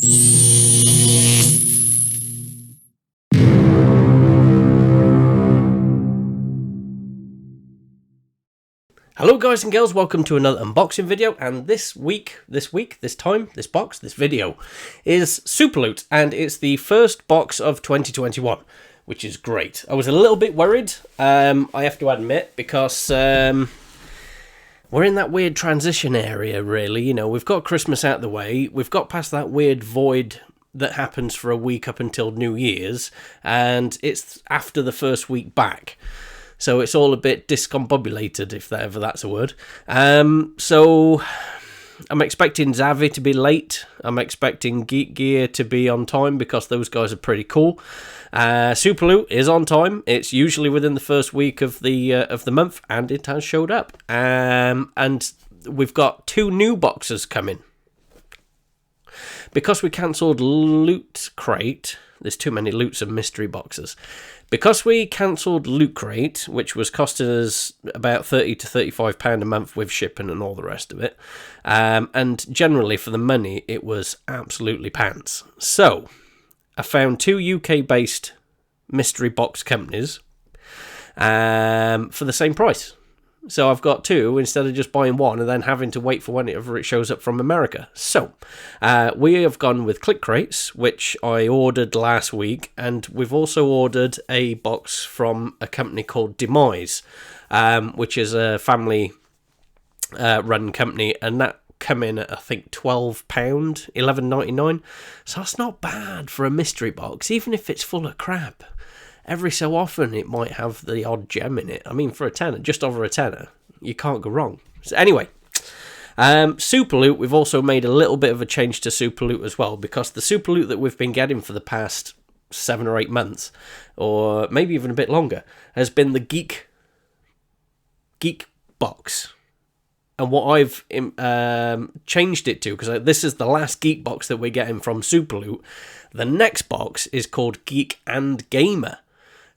Hello guys and girls, welcome to another unboxing video, and this video is Super Loot, and it's the first box of 2021, which is great. I was a little bit worried, I have to admit, because we're in that weird transition area, really. You know, we've got Christmas out of the way, we've got past that weird void that happens for a week up until New Year's, and it's after the first week back. So it's all a bit discombobulated, if that's a word. So I'm expecting Xavi to be late. I'm expecting Geek Gear to be on time because those guys are pretty cool. Super Loot is on time. It's usually within the first week of the month, and it has showed up. And we've got 2 new boxes coming. Because we cancelled Loot Crate, there's too many loots and mystery boxes. Because we cancelled Loot Crate, which was costing us about £30 to £35 a month with shipping and all the rest of it, and generally for the money, it was absolutely pants. So, I found 2 UK-based mystery box companies for the same price. So I've got 2 instead of just buying 1 and then having to wait for whenever it shows up from America. So we have gone with Click Crates, which I ordered last week, and we've also ordered a box from a company called Demise, which is a family run company, and that come in at I think £12, $11.99. So that's not bad for a mystery box, even if it's full of crap. Every so often, it might have the odd gem in it. I mean, for a tenner, just over a tenner, you can't go wrong. So anyway, Super Loot, we've also made a little bit of a change to Super Loot as well, because the Super Loot that we've been getting for the past 7 or 8 months, or maybe even a bit longer, has been the Geek box. And what I've changed it to, because this is the last Geek box that we're getting from Super Loot, the next box is called Geek and Gamer.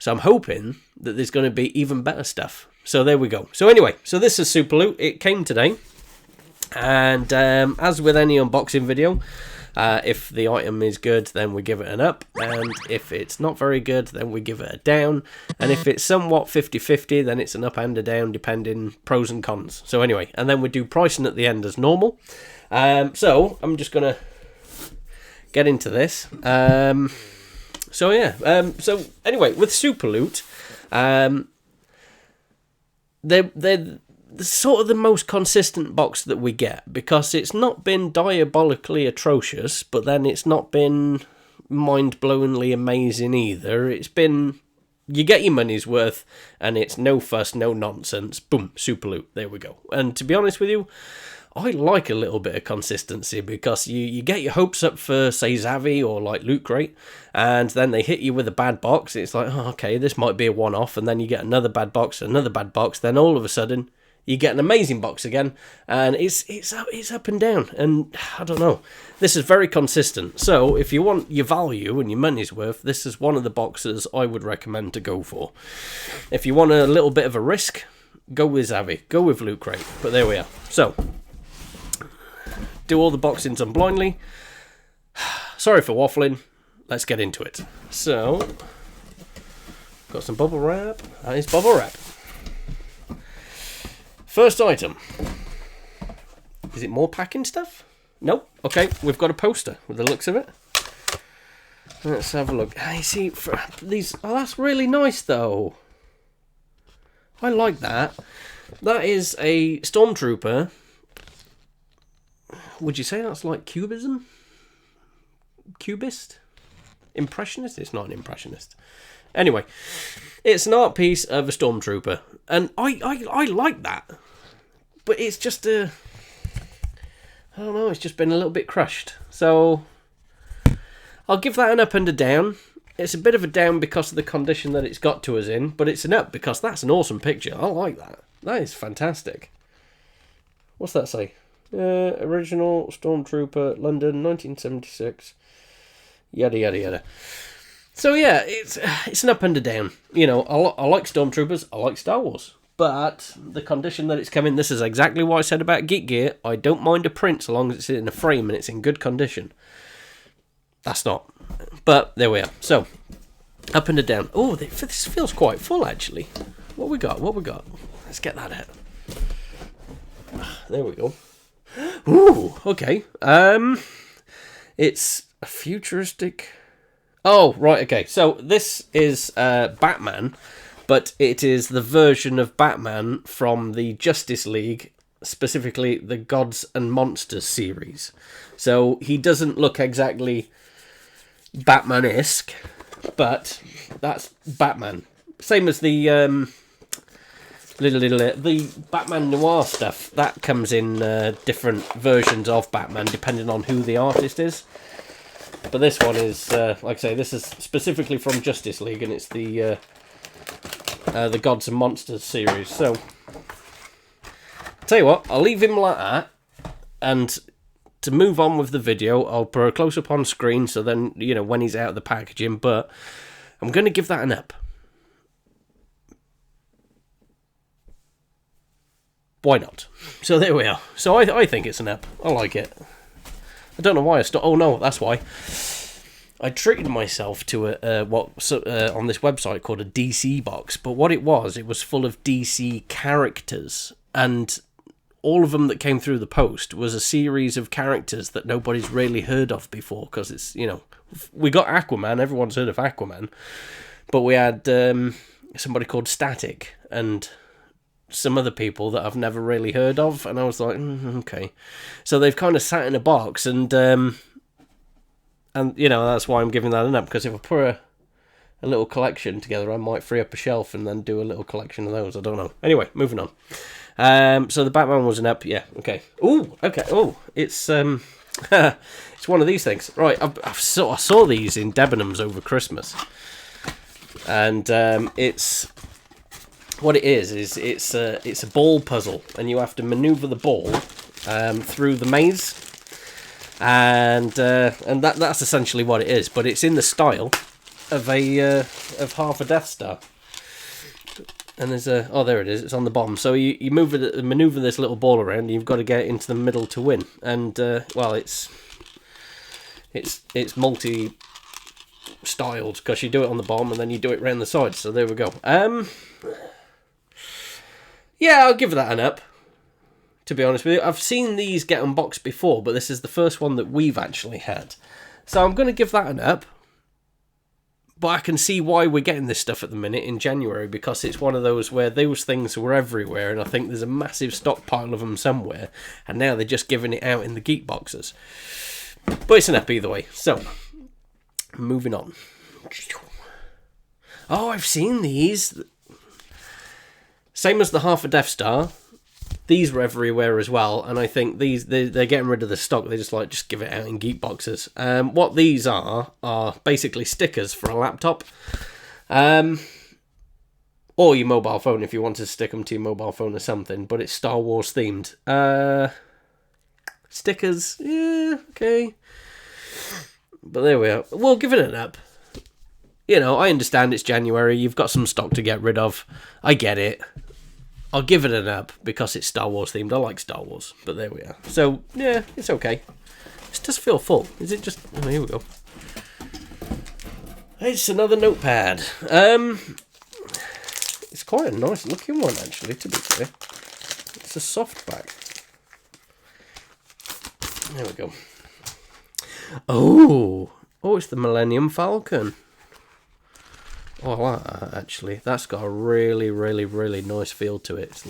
So I'm hoping that there's going to be even better stuff. So there we go. So anyway, so this is Super Loot. It came today. And as with any unboxing video, if the item is good, then we give it an up. And if it's not very good, then we give it a down. And if it's somewhat 50-50, then it's an up and a down, depending pros and cons. So anyway, and then we do pricing at the end as normal. So I'm just going to get into this. So anyway, with Super Loot, they're sort of the most consistent box that we get, because it's not been diabolically atrocious, but then it's not been mind-blowingly amazing either. It's been, you get your money's worth, and it's no fuss, no nonsense. Boom, Super Loot, there we go. And to be honest with you, I like a little bit of consistency, because you get your hopes up for, say, Xavi or like Loot Crate, and then they hit you with a bad box. It's like, oh, okay, this might be a one-off, and then you get another bad box, then all of a sudden you get an amazing box again, and it's up and down, and I don't know. This is very consistent, so if you want your value and your money's worth, this is one of the boxes I would recommend to go for. If you want a little bit of a risk, go with Xavi, go with Loot Crate, but there we are. So, do all the boxings done blindly. Sorry for waffling. Let's get into it. So, got some bubble wrap. That is bubble wrap. First item. Is it more packing stuff? Nope. Okay, we've got a poster with the looks of it. Let's have a look. I see for these. Oh, that's really nice though. I like that. That is a stormtrooper. Would you say that's like cubism? Cubist? Impressionist? It's not an impressionist. Anyway, it's an art piece of a stormtrooper, and I like that. But it's just I don't know, it's just been a little bit crushed. So I'll give that an up and a down. It's a bit of a down because of the condition that it's got to us in, but it's an up because that's an awesome picture. I like that. That is fantastic. What's that say? Original Stormtrooper, London, 1976. Yada yada yada. So yeah, it's an up and a down. You know, I like Stormtroopers, I like Star Wars, but the condition that it's come in, this is exactly what I said about Geek Gear. I don't mind a print so long as it's in a frame and it's in good condition. that's not. But there we are. So, up and down. Oh, this feels quite full, actually. What we got? Let's get that out. There we go. Ooh, okay. It's a futuristic... Oh, right, okay. So this is Batman, but it is the version of Batman from the Justice League, specifically the Gods and Monsters series. So he doesn't look exactly Batman-esque, but that's Batman. Same as the the Batman Noir stuff. That comes in different versions of Batman, depending on who the artist is. But this one is, like I say, this is specifically from Justice League, and it's the Gods and Monsters series. So, tell you what, I'll leave him like that, and to move on with the video, I'll put a close-up on screen, so then, you know, when he's out of the packaging, but I'm going to give that an up. Why not? So there we are. So I think it's an up. I like it. I don't know why I stopped. Oh no, that's why. I treated myself to on this website called a DC box, but what it was full of DC characters, and all of them that came through the post was a series of characters that nobody's really heard of before, because it's, you know, we got Aquaman, everyone's heard of Aquaman, but we had somebody called Static, and some other people that I've never really heard of, and I was like, okay. So they've kind of sat in a box, and you know, that's why I'm giving that an up, because if I put a little collection together, I might free up a shelf and then do a little collection of those. I don't know. Anyway, moving on. So the Batman was an up, yeah, okay. Ooh, okay. Oh, it's it's one of these things, right? I saw these in Debenhams over Christmas, and it's. What it is it's a ball puzzle, and you have to maneuver the ball through the maze, and that's essentially what it is. But it's in the style of half a Death Star. And there's there it is. It's on the bottom. So you maneuver this little ball around, and you've got to get it into the middle to win. And well, it's multi-styled, because you do it on the bottom and then you do it around the sides. So there we go. Yeah, I'll give that an up, to be honest with you. I've seen these get unboxed before, but this is the first one that we've actually had. So I'm going to give that an up. But I can see why we're getting this stuff at the minute in January, because it's one of those where those things were everywhere, and I think there's a massive stockpile of them somewhere, and now they're just giving it out in the geek boxes. But it's an up either way. So, moving on. Oh, I've seen these. Same as the half a Death Star, these were everywhere as well, and I think they're getting rid of the stock. They just give it out in geek boxes. What these are basically stickers for a laptop, or your mobile phone if you want to stick them to your mobile phone or something. But it's Star Wars themed. Stickers, yeah, okay. But there we are. We'll give it an up. You know, I understand it's January. You've got some stock to get rid of. I get it. I'll give it an up because it's Star Wars themed. I like Star Wars, but there we are. So, yeah, it's okay. It does feel full. Is it just... Oh, here we go. It's another notepad. It's quite a nice looking one, actually, to be fair. It's a softback. There we go. Oh, it's the Millennium Falcon. Oh, I like that, actually. That's got a really, really, really nice feel to it. It's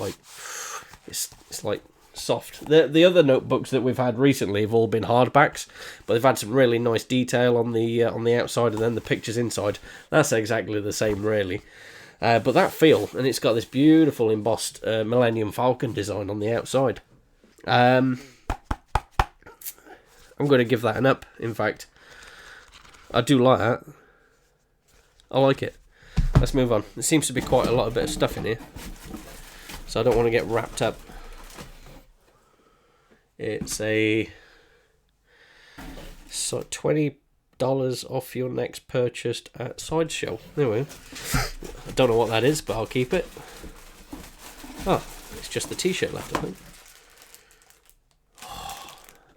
like soft. The other notebooks that we've had recently have all been hardbacks, but they've had some really nice detail on the outside, and then the pictures inside. That's exactly the same, really. But that feel, and it's got this beautiful embossed Millennium Falcon design on the outside. I'm going to give that an up. In fact, I do like that. I like it. Let's move on. There seems to be quite a lot of bit of stuff in here, so I don't want to get wrapped up. It's a $20 off your next purchase at Sideshow. Anyway, I don't know what that is, but I'll keep it. Oh, it's just the t-shirt left, I think.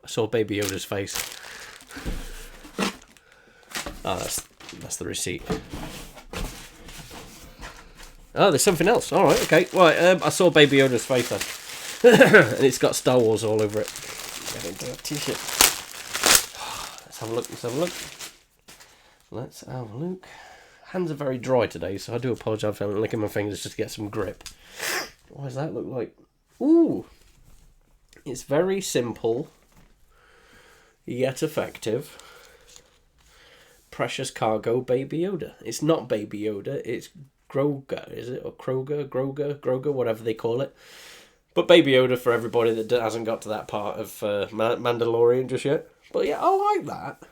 I saw Baby Yoda's face. Oh, that's the receipt. Oh, there's something else. All right, okay. Right, I saw Baby Yoda's face then. And it's got Star Wars all over it. Get into a t-shirt. Let's have a look. Let's have a look. Hands are very dry today, so I do apologise for licking my fingers just to get some grip. What does that look like? Ooh. It's very simple, yet effective. Precious Cargo Baby Yoda. It's not Baby Yoda, it's Grogu, is it? Or Grogu, whatever they call it. But Baby Yoda for everybody that hasn't got to that part of Mandalorian just yet. But yeah, I like that.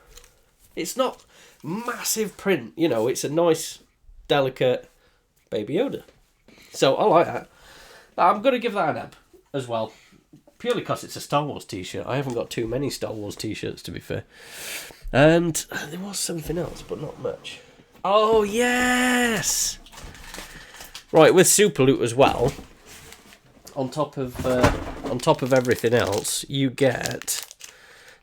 It's not massive print, you know, it's a nice, delicate Baby Yoda. So I like that. I'm going to give that an up as well. Purely because it's a Star Wars t-shirt. I haven't got too many Star Wars t-shirts, to be fair. And there was something else, but not much. Oh, yes! Right, with Super Loot as well, on top of everything else, you get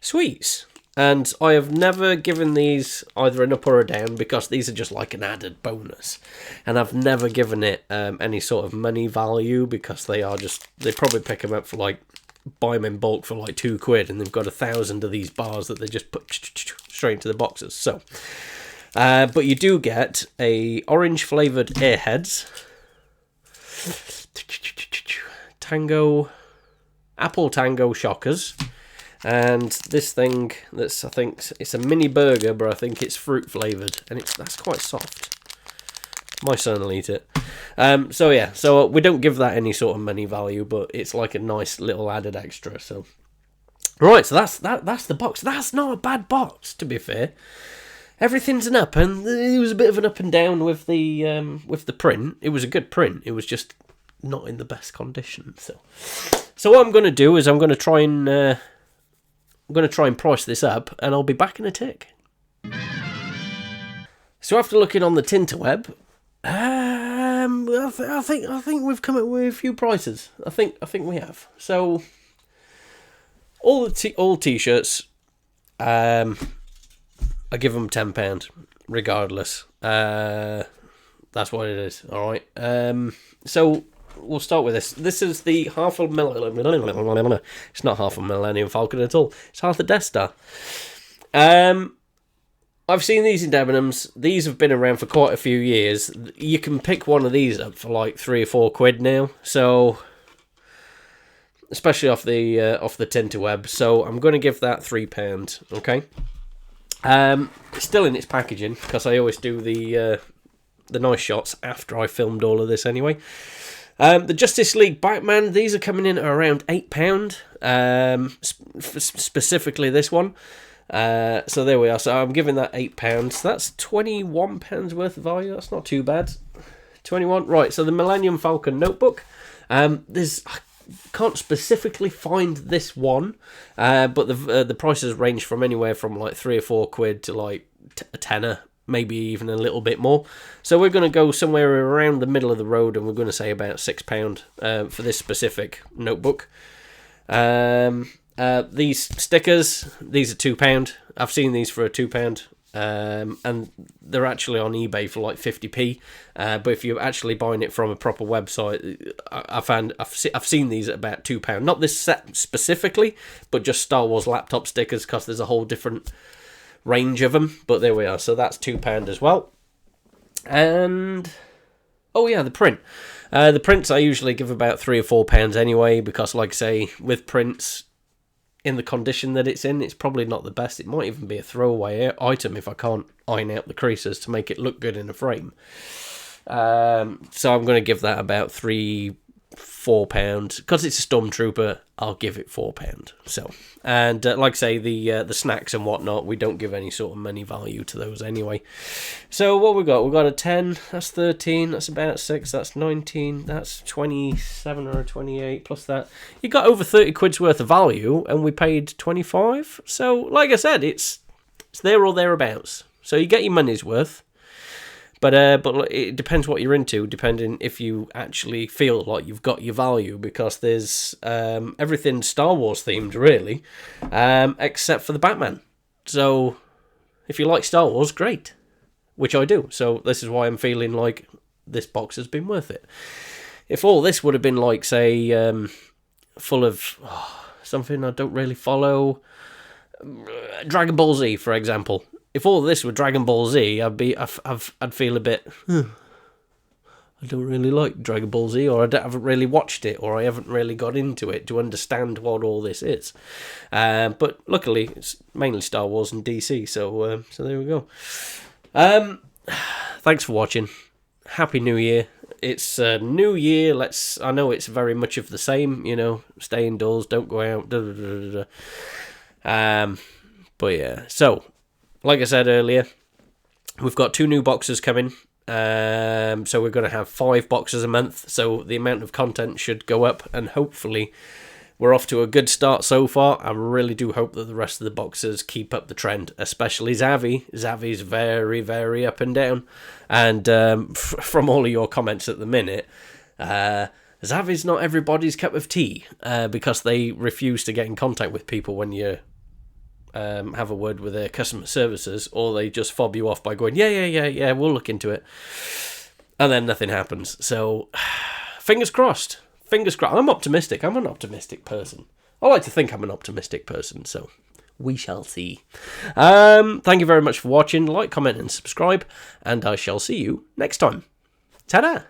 sweets. And I have never given these either an up or a down because these are just like an added bonus. And I've never given it any sort of money value because they probably pick them up for like, buy them in bulk for like £2 and they've got 1,000 of these bars that they just put straight into the boxes. So, but you do get a orange flavoured Airheads, Apple Tango Shockers, and this thing I think it's a mini burger, but I think it's fruit flavoured, and that's quite soft. My son will eat it. So yeah, so we don't give that any sort of money value, but it's like a nice little added extra. So right, so that's the box. That's not a bad box, to be fair. Everything's an up, and it was a bit of an up and down with the print. It was a good print. It was just not in the best condition. So what I'm going to do is I'm going to try and price this up, and I'll be back in a tick. So after looking on the Tinterweb, I think we've come up with a few prices. I think we have. So all t-shirts, I give them £10 regardless. That's what it is. All right. So we'll start with this. This is the half a Millennium. It's not half a Millennium Falcon at all. It's half a Death Star. I've seen these in Debenhams. These have been around for quite a few years. You can pick one of these up for like £3 or £4 now. So, especially off the Tinterweb. So I'm going to give that £3. Okay. It's still in its packaging because I always do the nice shots after I filmed all of this anyway. The Justice League Batman, these are coming in at around £8. Specifically this one. So there we are. So I'm giving that £8. So that's £21 worth of value. That's not too bad. 21. Right. So the Millennium Falcon notebook. I can't specifically find this one, but the prices range from anywhere from like £3 or £4 to like a tenner, maybe even a little bit more. So we're going to go somewhere around the middle of the road, and we're going to say about £6 for this specific notebook. These stickers, these are £2. I've seen these for a £2, and they're actually on eBay for like 50p. But if you're actually buying it from a proper website, I've seen these at about £2. Not this set specifically, but just Star Wars laptop stickers, because there's a whole different range of them. But there we are. So that's £2 as well. And oh yeah, the print. The prints I usually give about £3 or £4 anyway, because like I say, with prints in the condition that it's in, it's probably not the best. It might even be a throwaway item if I can't iron out the creases to make it look good in a frame. So I'm going to give that about £3-4 because it's a Stormtrooper. I'll give it £4. So, and like I say, the snacks and whatnot, we don't give any sort of money value to those anyway. So what we got? We got a 10. That's 13. That's about 6. That's 19. That's 27 or 28 plus that. You got over 30 quid's worth of value, and we paid 25. So, like I said, it's there or thereabouts. So you get your money's worth. But it depends what you're into, depending if you actually feel like you've got your value, because there's everything Star Wars themed, really, except for the Batman. So, If you like Star Wars, great. Which I do. So this is why I'm feeling like this box has been worth it. If all this would have been like, say, full of something I don't really follow, Dragon Ball Z, for example. If all this were Dragon Ball Z, I'd feel a bit. I don't really like Dragon Ball Z, or I haven't really watched it, or I haven't really got into it to understand what all this is. But luckily, it's mainly Star Wars and DC, so there we go. Thanks for watching. Happy New Year. It's a new year. I know it's very much of the same, stay indoors, don't go out. But yeah, so like I said earlier, we've got 2 new boxes coming. So we're going to have 5 boxes a month. So the amount of content should go up, and hopefully we're off to a good start so far. I really do hope that the rest of the boxes keep up the trend, especially Zavi. Zavi's very, very up and down. And from all of your comments at the minute, Zavi's not everybody's cup of tea, because they refuse to get in contact with people when you have a word with their customer services, or they just fob you off by going, yeah, we'll look into it. And then nothing happens. So, fingers crossed. I'm optimistic. I'm an optimistic person. I like to think I'm an optimistic person, so we shall see. Thank you very much for watching. Like, comment, and subscribe, and I shall see you next time. Ta-da!